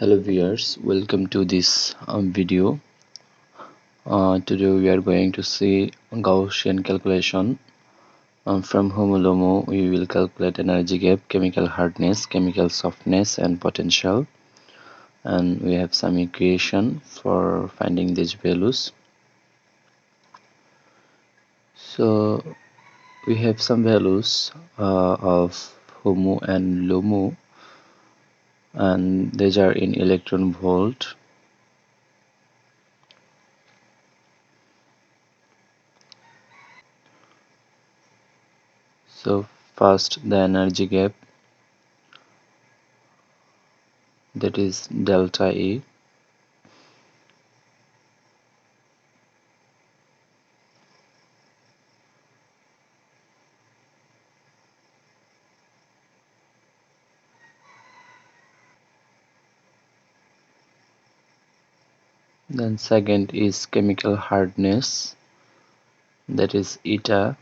Hello viewers, welcome to this video. Today we are going to see Gaussian calculation. From HOMO LUMO we will calculate energy gap, chemical hardness, chemical softness and potential, and we have some equation for finding these values. So we have some values of HOMO and LUMO, and these are in electron volt. So first the energy gap, that is delta E. Then second is chemical hardness, that is eta.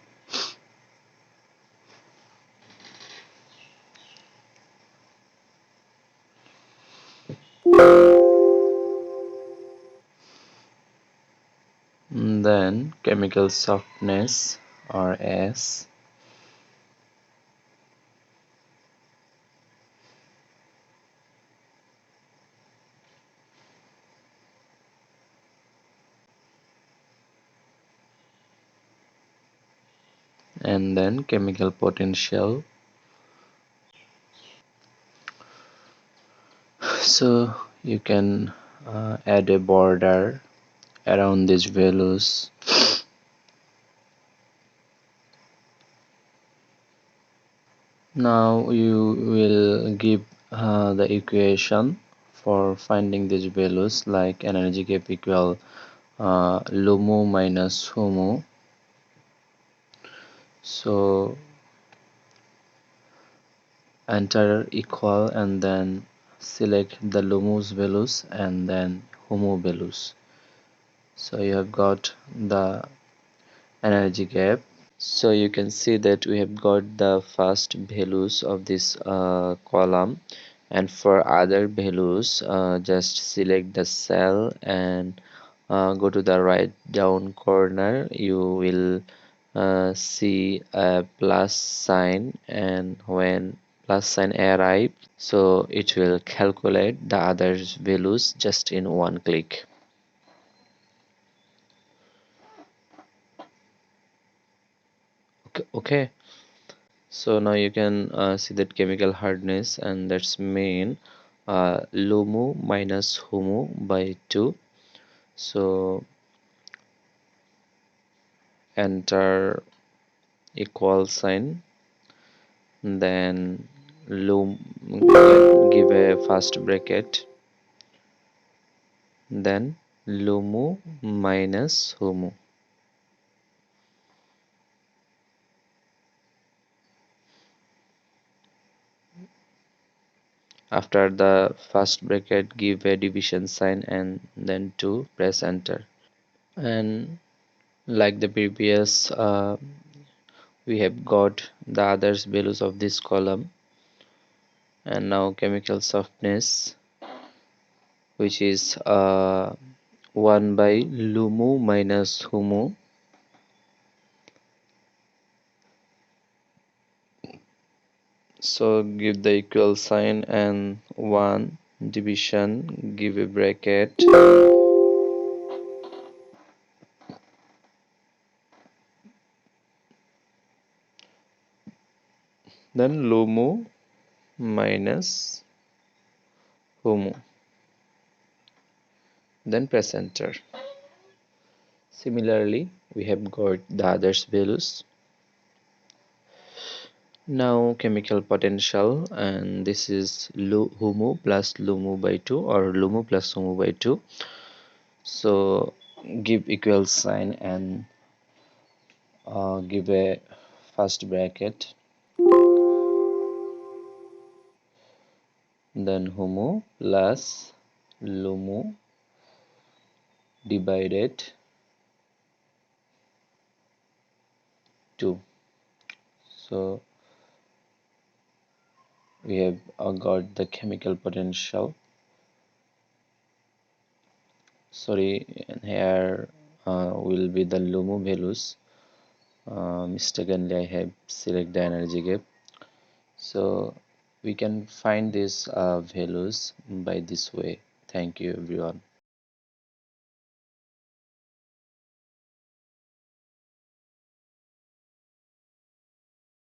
Then chemical softness, or S. And then chemical potential. So you can add a border around these values. Now you will give the equation for finding these values, like energy gap equal LUMO minus HOMO. So enter equal and then select the LUMO's values and then HOMO values. So you have got the energy gap. So you can see that we have got the first values of this column, and for other values just select the cell and go to the right down corner. You will see a plus sign, and when plus sign arrive, so it will calculate the other values just in one click. Okay. So now you can see that chemical hardness, and that's mean LUMO minus HOMO by 2. So enter equal sign, then give a first bracket, then LUMO minus HOMO. After the first bracket, give a division sign and then 2, press enter. And like the previous, we have got the others values of this column. And now chemical softness, which is 1 by LUMO minus HOMO. So give the equal sign and 1 division, give a bracket, then LUMO minus HOMO, then press enter. Similarly, we have got the others values. Now chemical potential, and this is HOMO plus LUMO by 2, or LUMO plus HOMO by 2. So give equal sign and give a first bracket, then HOMO plus LUMO divided 2. So we have got the chemical potential. sorry, here will be the LUMO values. Mistakenly I have select the energy gap. So we can find these values by this way. Thank you everyone.